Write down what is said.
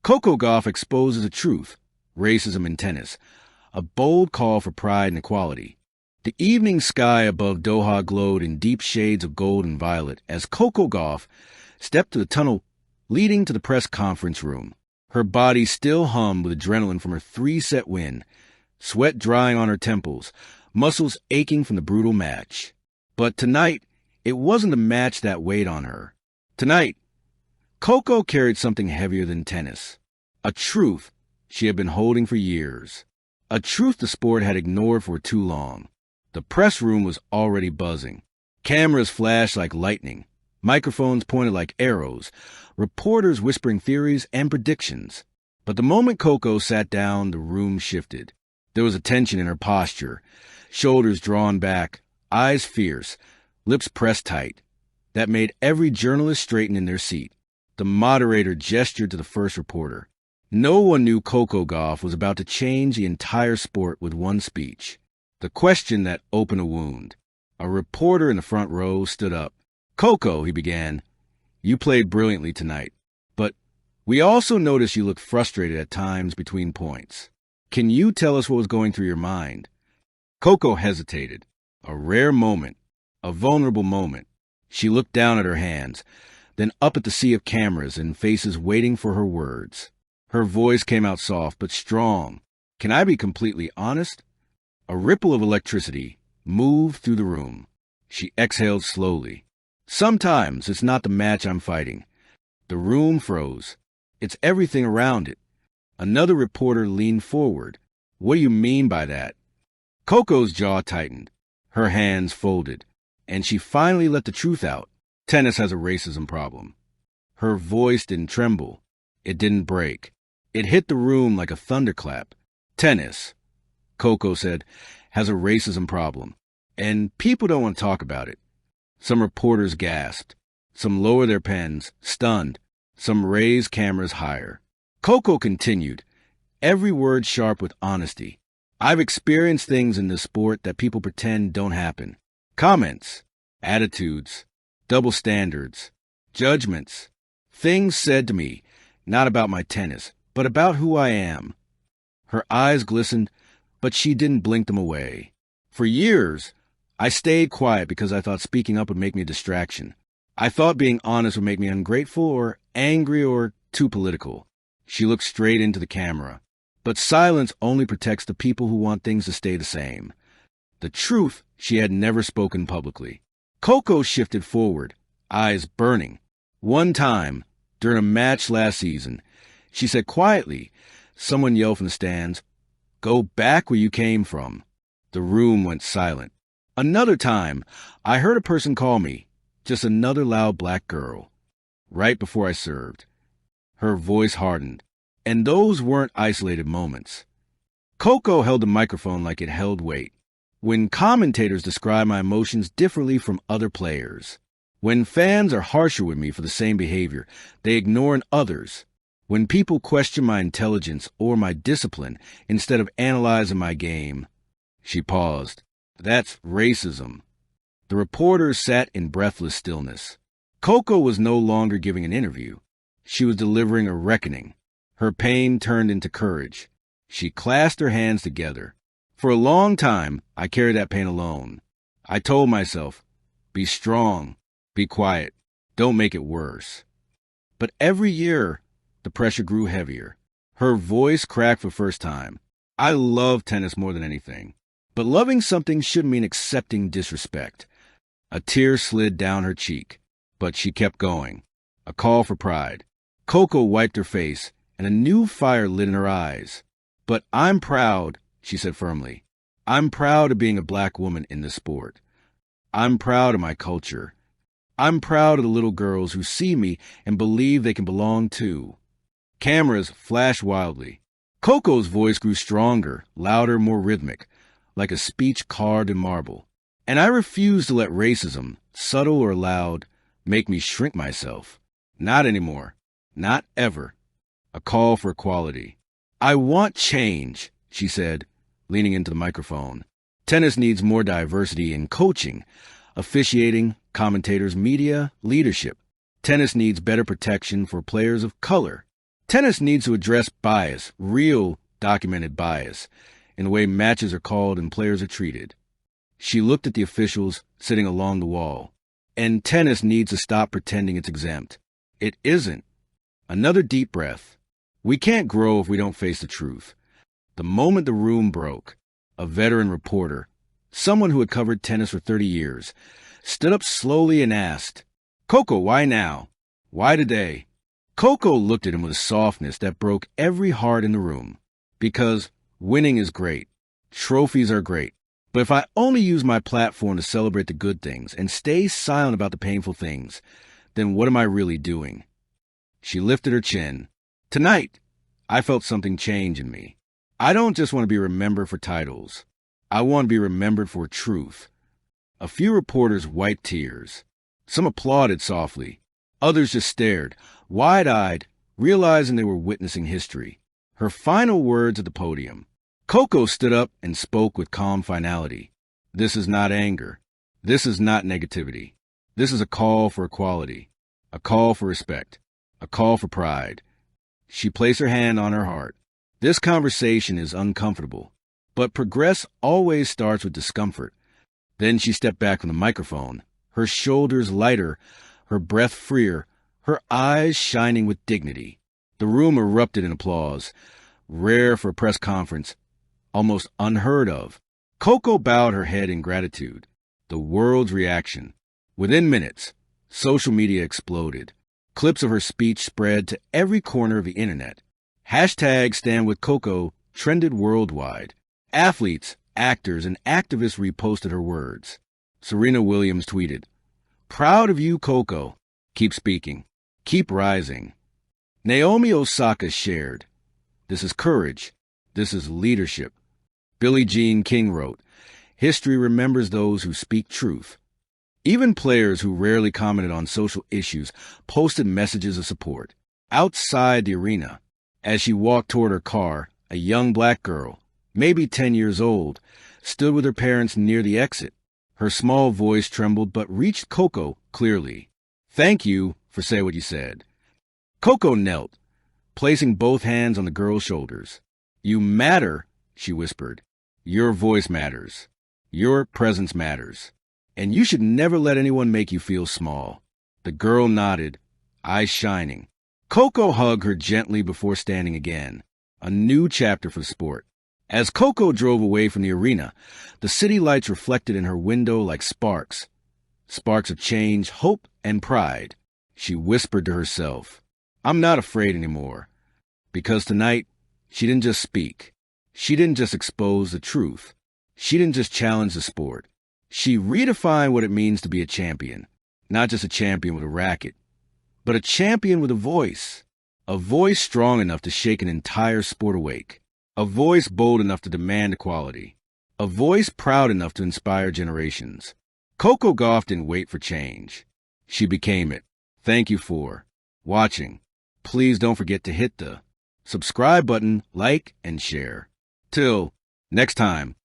Coco Gauff exposes the truth, racism in tennis, a bold call for pride and equality. The evening sky above Doha glowed in deep shades of gold and violet as Coco Gauff stepped to the tunnel leading to the press conference room. Her body still hummed with adrenaline from her 3-set win, sweat drying on her temples, muscles aching from the brutal match. But tonight, it wasn't a match that weighed on her. Tonight, Coco carried something heavier than tennis. A truth she had been holding for years. A truth the sport had ignored for too long. The press room was already buzzing. Cameras flashed like lightning. Microphones pointed like arrows. Reporters whispering theories and predictions. But the moment Coco sat down, the room shifted. There was a tension in her posture. Shoulders drawn back, eyes fierce, lips pressed tight. That made every journalist straighten in their seat. The moderator gestured to the first reporter. No one knew Coco Gauff was about to change the entire sport with one speech. The question that opened a wound. A reporter in the front row stood up. "Coco," he began, "you played brilliantly tonight. But we also noticed you looked frustrated at times between points. Can you tell us what was going through your mind?" Coco hesitated. A rare moment. A vulnerable moment. She looked down at her hands, then up at the sea of cameras and faces waiting for her words. Her voice came out soft but strong. "Can I be completely honest?" A ripple of electricity moved through the room. She exhaled slowly. "Sometimes it's not the match I'm fighting." The room froze. "It's everything around it." Another reporter leaned forward. "What do you mean by that?" Coco's jaw tightened. Her hands folded. And she finally let the truth out. Tennis has a racism problem. Her voice didn't tremble. It didn't break. It hit the room like a thunderclap. Tennis, Coco said, has a racism problem. And people don't want to talk about it. Some reporters gasped. Some lowered their pens, stunned. Some raised cameras higher. Coco continued, every word sharp with honesty. "I've experienced things in this sport that people pretend don't happen. Comments, attitudes, double standards, judgments, things said to me, not about my tennis, but about who I am." Her eyes glistened, but she didn't blink them away. "For years, I stayed quiet because I thought speaking up would make me a distraction. I thought being honest would make me ungrateful or angry or too political." She looked straight into the camera. But silence only protects the people who want things to stay the same. The truth she had never spoken publicly. Coco shifted forward, eyes burning. One time, during a match last season, she said quietly, someone yelled from the stands, "Go back where you came from." The room went silent. Another time, I heard a person call me, just another loud black girl, right before I served. Her voice hardened. And those weren't isolated moments. Coco held the microphone like it held weight. When commentators describe my emotions differently from other players. When fans are harsher with me for the same behavior, they ignore in others. When people question my intelligence or my discipline instead of analyzing my game. She paused. That's racism. The reporters sat in breathless stillness. Coco was no longer giving an interview. She was delivering a reckoning. Her pain turned into courage. She clasped her hands together. For a long time, I carried that pain alone. I told myself, be strong, be quiet, don't make it worse. But every year, the pressure grew heavier. Her voice cracked for the first time. I love tennis more than anything. But loving something shouldn't mean accepting disrespect. A tear slid down her cheek, but she kept going. A call for pride. Coco wiped her face, and a new fire lit in her eyes. "But I'm proud," she said firmly. "I'm proud of being a black woman in this sport. I'm proud of my culture. I'm proud of the little girls who see me and believe they can belong too." Cameras flashed wildly. Coco's voice grew stronger, louder, more rhythmic, like a speech carved in marble. And I refused to let racism, subtle or loud, make me shrink myself. Not anymore. Not ever. A call for equality. "I want change," she said, leaning into the microphone. "Tennis needs more diversity in coaching, officiating, commentators, media, leadership. Tennis needs better protection for players of color. Tennis needs to address bias, real documented bias, in the way matches are called and players are treated. She looked at the officials sitting along the wall. And tennis needs to stop pretending it's exempt. It isn't. Another deep breath. We can't grow if we don't face the truth. The moment the room broke, a veteran reporter, someone who had covered tennis for 30 years, stood up slowly and asked, "Coco, why now? Why today?" Coco looked at him with a softness that broke every heart in the room. Because winning is great. Trophies are great. But if I only use my platform to celebrate the good things and stay silent about the painful things, then what am I really doing? She lifted her chin. Tonight, I felt something change in me. I don't just want to be remembered for titles. I want to be remembered for truth. A few reporters wiped tears. Some applauded softly. Others just stared, wide-eyed, realizing they were witnessing history. Her final words at the podium. Coco stood up and spoke with calm finality. This is not anger. This is not negativity. This is a call for equality, a call for respect, a call for pride. She placed her hand on her heart. This conversation is uncomfortable, but progress always starts with discomfort. Then she stepped back from the microphone, her shoulders lighter, her breath freer, her eyes shining with dignity. The room erupted in applause, rare for a press conference, almost unheard of. Coco bowed her head in gratitude. The world's reaction. Within minutes, social media exploded. Clips of her speech spread to every corner of the internet. Hashtag Stand With Coco trended worldwide. Athletes, actors, and activists reposted her words. Serena Williams tweeted, "Proud of you, Coco. Keep speaking. Keep rising." Naomi Osaka shared, "This is courage. This is leadership." Billie Jean King wrote, "History remembers those who speak truth." Even players who rarely commented on social issues posted messages of support. Outside the arena, as she walked toward her car, a young black girl, maybe 10 years old, stood with her parents near the exit. Her small voice trembled but reached Coco clearly. "Thank you for saying what you said." Coco knelt, placing both hands on the girl's shoulders. "You matter," she whispered. "Your voice matters. Your presence matters. And you should never let anyone make you feel small." The girl nodded, eyes shining. Coco hugged her gently before standing again. A new chapter for the sport. As Coco drove away from the arena, the city lights reflected in her window like sparks. Sparks of change, hope, and pride. She whispered to herself, "I'm not afraid anymore." Because tonight, she didn't just speak. She didn't just expose the truth. She didn't just challenge the sport. She redefined what it means to be a champion. Not just a champion with a racket, but a champion with a voice. A voice strong enough to shake an entire sport awake. A voice bold enough to demand equality. A voice proud enough to inspire generations. Coco Gauff didn't wait for change. She became it. Thank you for watching. Please don't forget to hit the subscribe button, like, and share. Till next time.